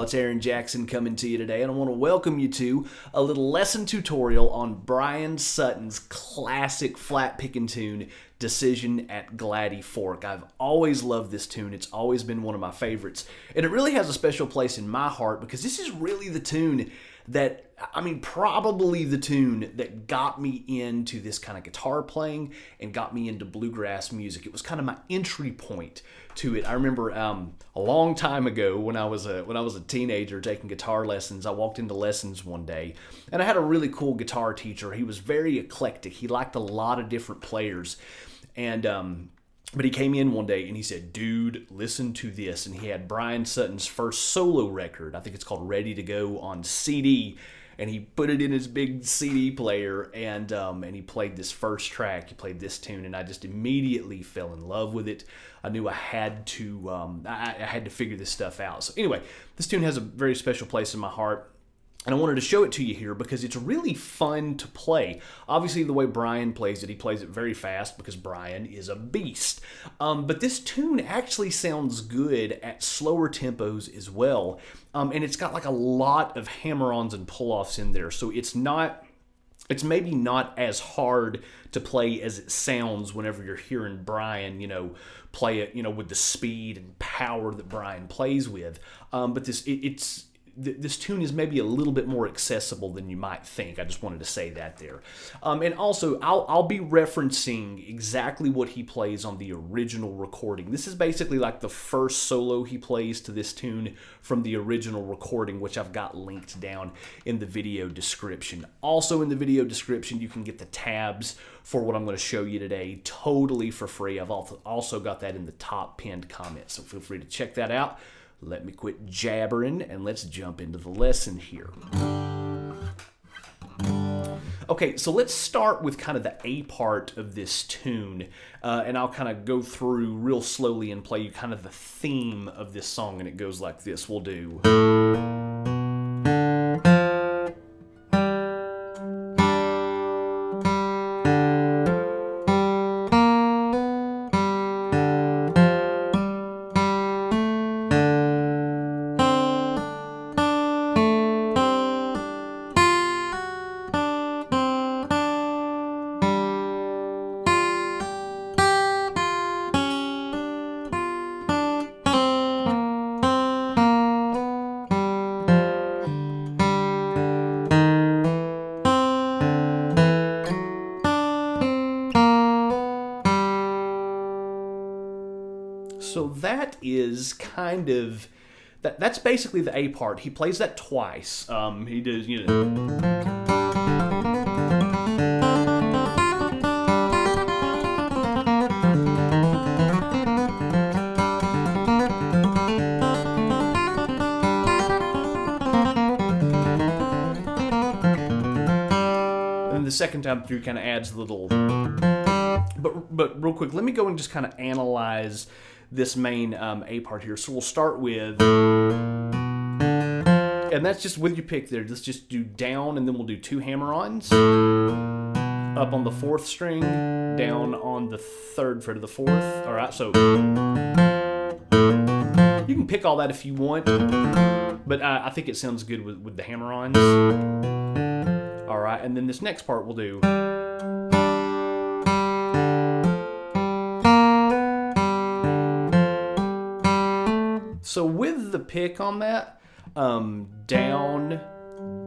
y'all, it's Aaron Jackson coming to you today, and I want to welcome you to a little lesson tutorial on Bryan Sutton's classic flat picking tune, Decision at Glady Fork. I've always loved this tune. It's always been one of my favorites, and it really has a special place in my heart because this is really the tune that, probably the tune that got me into this kind of guitar playing and got me into bluegrass music. It was kind of my entry point to it. I remember a long time ago when I was a teenager taking guitar lessons, I walked into lessons one day and I had a really cool guitar teacher. He was very eclectic. He liked a lot of different players, and but he came in one day and he said, "Dude, listen to this." And he had Bryan Sutton's first solo record. I think it's called Ready to Go on CD. And he put it in his big CD player, and he played this first track. He played this tune, and I just immediately fell in love with it. I knew I had to I had to figure this stuff out. So anyway, this tune has a very special place in my heart. And I wanted to show it to you here because it's really fun to play. Obviously, the way Bryan plays it, he plays it very fast because Bryan is a beast. But this tune actually sounds good at slower tempos as well. And it's got like a lot of hammer-ons and pull-offs in there. So it's maybe not as hard to play as it sounds whenever you're hearing Bryan, play it, with the speed and power that Bryan plays with. But this tune is maybe a little bit more accessible than you might think. I just wanted to say that there. And also, I'll be referencing exactly what he plays on the original recording. This is basically like the first solo he plays to this tune from the original recording, which I've got linked down in the video description. Also in the video description, you can get the tabs for what I'm going to show you today totally for free. I've also got that in the top pinned comment, so feel free to check that out. Let me quit jabbering and let's jump into the lesson here. Okay, so let's start with kind of the A part of this tune, and I'll kind of go through real slowly and play you kind of the theme of this song, and it goes like this. We'll do... So that is kind of, that's basically the A part. He plays that twice. He does, and the second time through kind of adds a little, but real quick, let me go and just kind of analyze this main A part here. So we'll start with, and that's just with your pick there. Let's just do down, and then we'll do two hammer-ons. Up on the fourth string, down on the third fret of the fourth. All right, so you can pick all that if you want, but I think it sounds good with the hammer-ons. All right, and then this next part we'll do. So with the pick on that, down, down,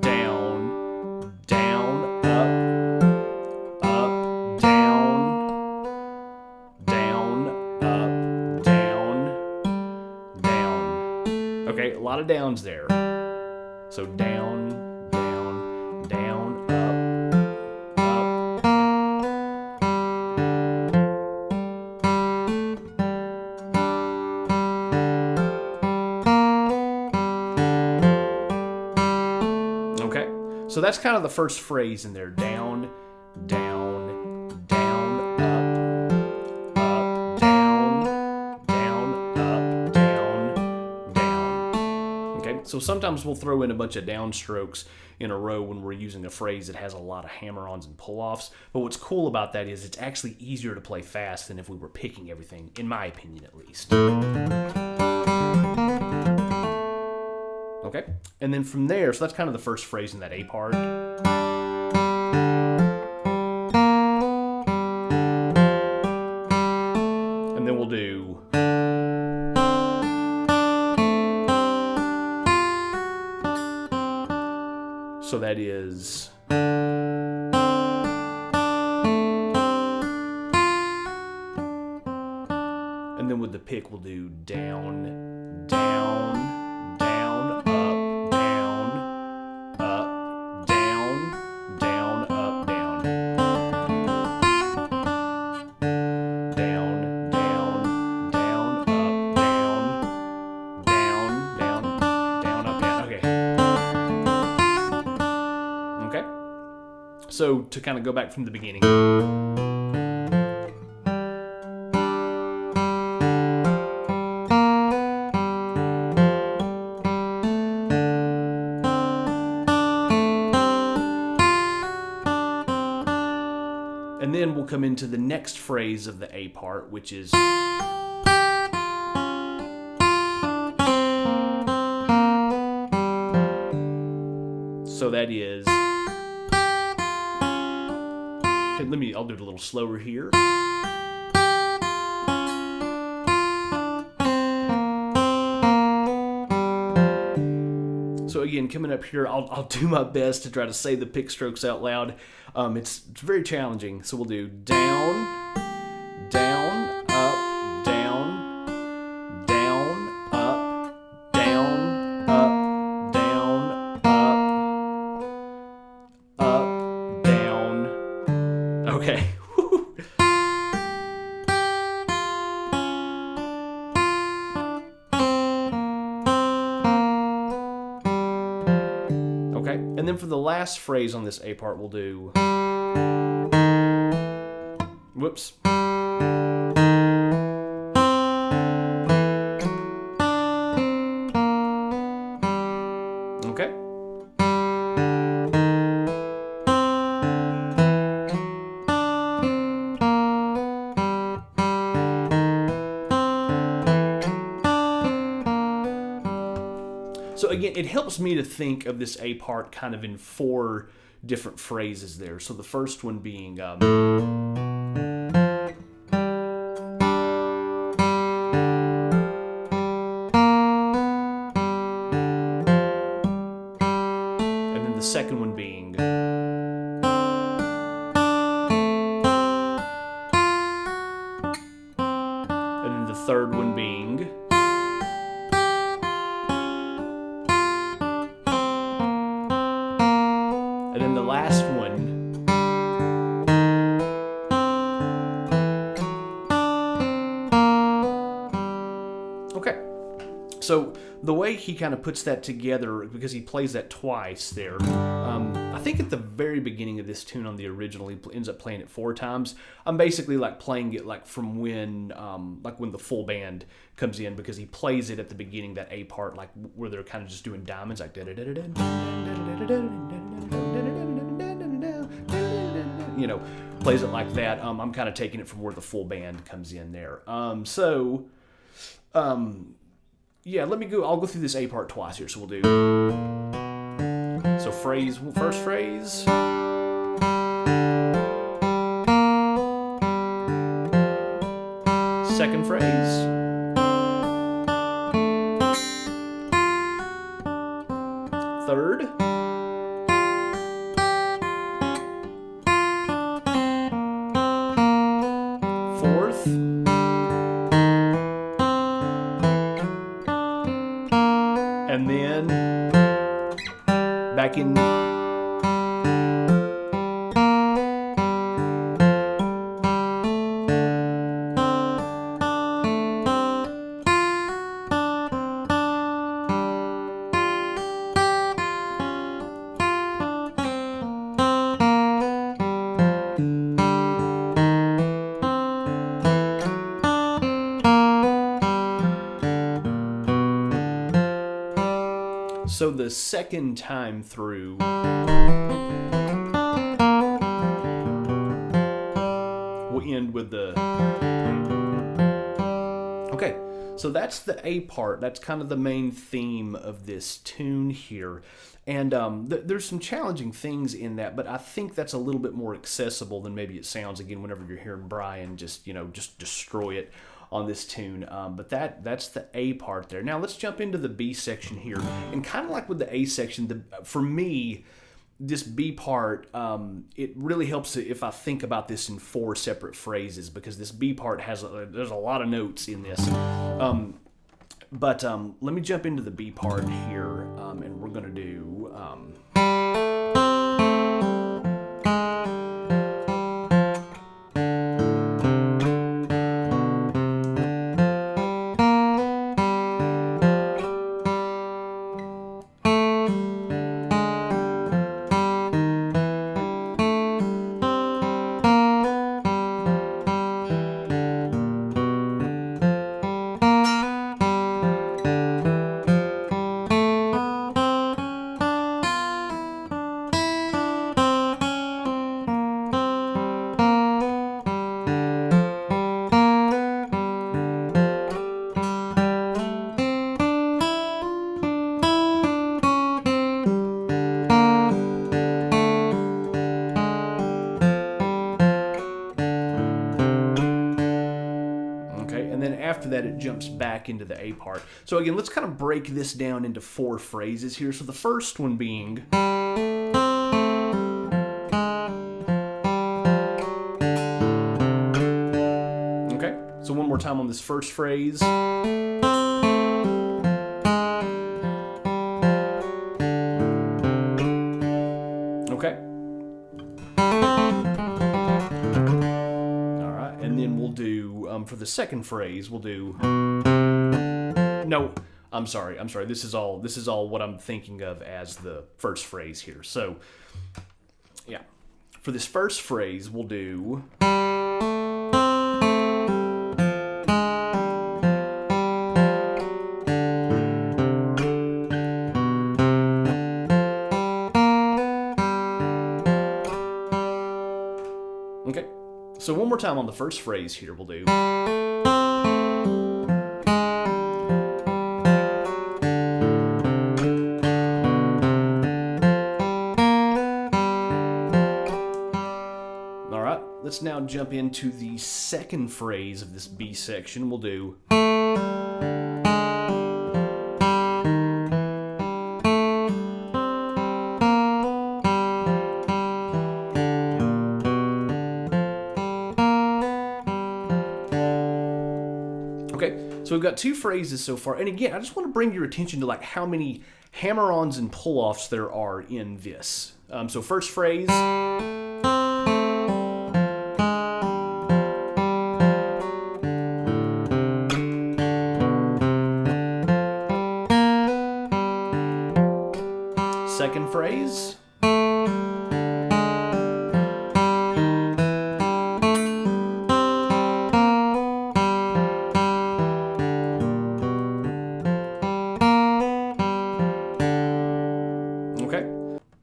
down, up, down, down, up, down, down. Okay, a lot of downs there. So down, down, down, up, up. So that's kind of the first phrase in there. Down, down, down, up, down, down, up, down, down. Okay, so sometimes we'll throw in a bunch of downstrokes in a row when we're using a phrase that has a lot of hammer-ons and pull-offs. But what's cool about that is it's actually easier to play fast than if we were picking everything, in my opinion at least. Okay, and then from there, so that's kind of the first phrase in that A part. And then we'll do... So that is... And then with the pick, we'll do down, down, down, up, down, up, down, down, up, down. Down, down, down, up, down, down, down, down, up, down. Okay. Okay. So to kind of go back from the beginning. And then we'll come into the next phrase of the A part, which is... So that is... Okay, I'll do it a little slower here. So again, coming up here, I'll do my best to try to say the pick strokes out loud. It's very challenging. So we'll do down, down, up, down, down, up, down, up, down, up, down. Okay. Okay, and then for the last phrase on this A part, we'll do... Whoops. Okay. So again, it helps me to think of this A part kind of in 4 different phrases there. So the first one being... and then the second one being... and then the third one being... and then the last one... Okay. So the way he kind of puts that together, because he plays that twice there, I think at the very beginning of this tune on the original, he ends up playing it 4 times. I'm basically like playing it like from when, like when the full band comes in, because he plays it at the beginning, that A part, like where they're kind of just doing diamonds, like you know, plays it like that. I'm kind of taking it from where the full band comes in there. Yeah, let me go. I'll go through this A part twice here. So we'll do. So phrase, first phrase. Second phrase. Third. Fourth. And then back in. So the second time through, we'll end with the... Okay, so So that's the A part. That's kind of the main theme of this tune here. And there's some challenging things in that, but I think that's a little bit more accessible than maybe it sounds, again, whenever you're hearing Bryan just destroy it on this tune. But that's the A part there. Now let's jump into the B section here. And kind of like with the A section, for me, this B part, it really helps if I think about this in 4 separate phrases, because this B part there's a lot of notes in this. But let me jump into the B part here, and we're going to do... After that, it jumps back into the A part. So again, let's kind of break this down into 4 phrases here. So the first one being... Okay, so one more time on this first phrase. Okay. And then we'll do, for the second phrase, we'll do... No, I'm sorry. This is all what I'm thinking of as the first phrase here. So, yeah. For this first phrase, we'll do... Okay. So one more time on the first phrase here, we'll do... Alright, let's now jump into the second phrase of this B section. We'll do... So we've got 2 phrases so far. And again, I just want to bring your attention to like how many hammer-ons and pull-offs there are in this. So first phrase. Second phrase.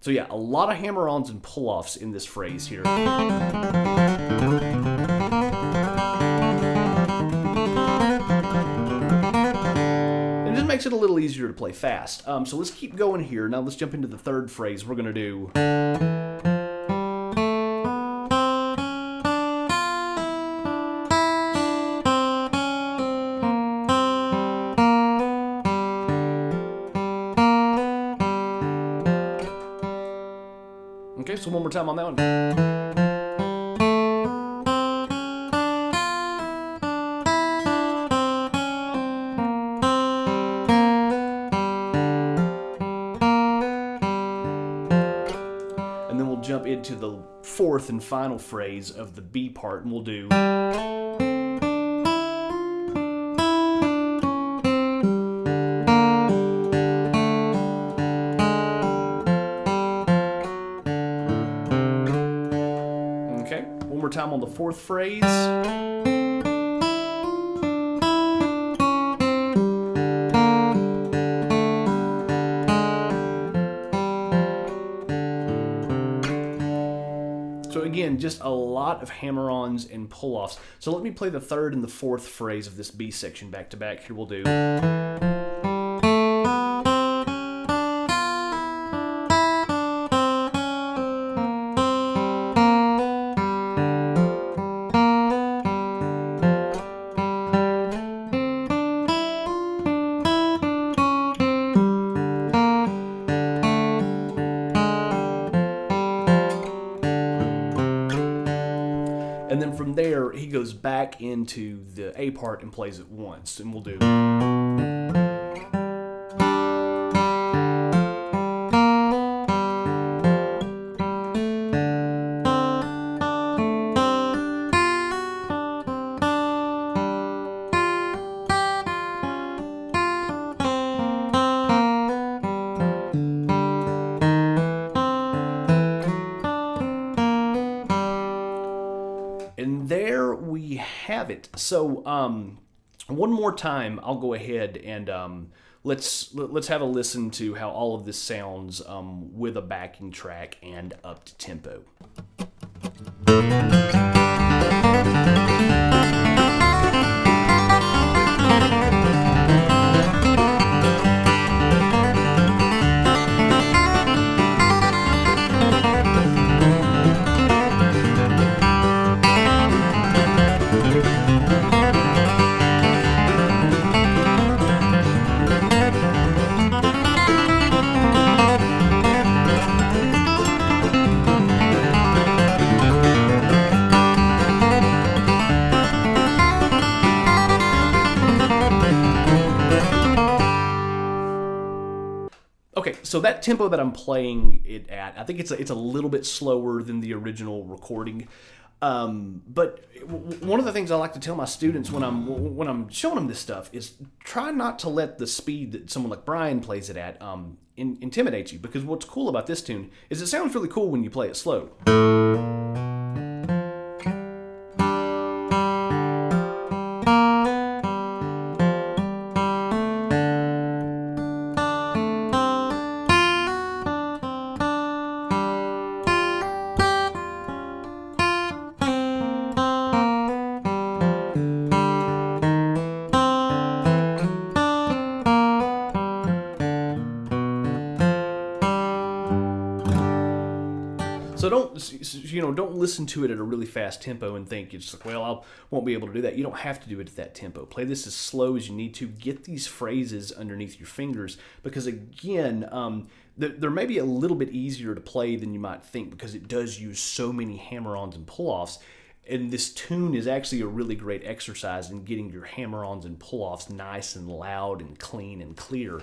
So yeah, a lot of hammer-ons and pull-offs in this phrase here. And it just makes it a little easier to play fast. So let's keep going here. Now let's jump into the third phrase. We're going to do... Okay, so one more time on that one. And then we'll jump into the fourth and final phrase of the B part, and we'll do... One more time on the fourth phrase. So again, just a lot of hammer-ons and pull-offs. So let me play the third and the fourth phrase of this B section back to back. Here we'll do. And then from there, he goes back into the A part and plays it once. And we'll do. And there we have it. So one more time, I'll go ahead and let's have a listen to how all of this sounds with a backing track and up to tempo. Okay, so that tempo that I'm playing it at, I think it's a little bit slower than the original recording. But one of the things I like to tell my students when I'm showing them this stuff is try not to let the speed that someone like Bryan plays it at intimidate you, because what's cool about this tune is it sounds really cool when you play it slow. So don't listen to it at a really fast tempo and think it's like, well, I won't be able to do that. You don't have to do it at that tempo. Play this as slow as you need to. Get these phrases underneath your fingers, because again, they're maybe a little bit easier to play than you might think, because it does use so many hammer-ons and pull-offs. And this tune is actually a really great exercise in getting your hammer-ons and pull-offs nice and loud and clean and clear.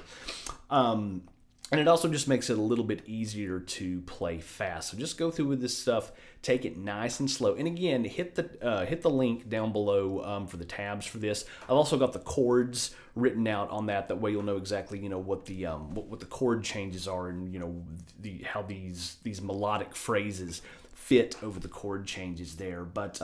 And it also just makes it a little bit easier to play fast. So just go through with this stuff, take it nice and slow. And again, hit the link down below for the tabs for this. I've also got the chords written out on that. That way you'll know exactly what the chord changes are, and how these melodic phrases fit over the chord changes there. But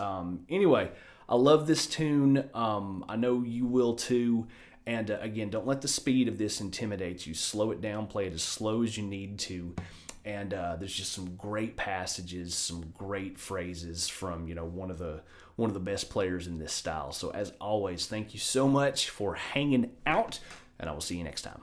anyway, I love this tune. I know you will too. And again, don't let the speed of this intimidate you. Slow it down, play it as slow as you need to. And there's just some great passages, some great phrases from one of the best players in this style. So as always, thank you so much for hanging out, and I will see you next time.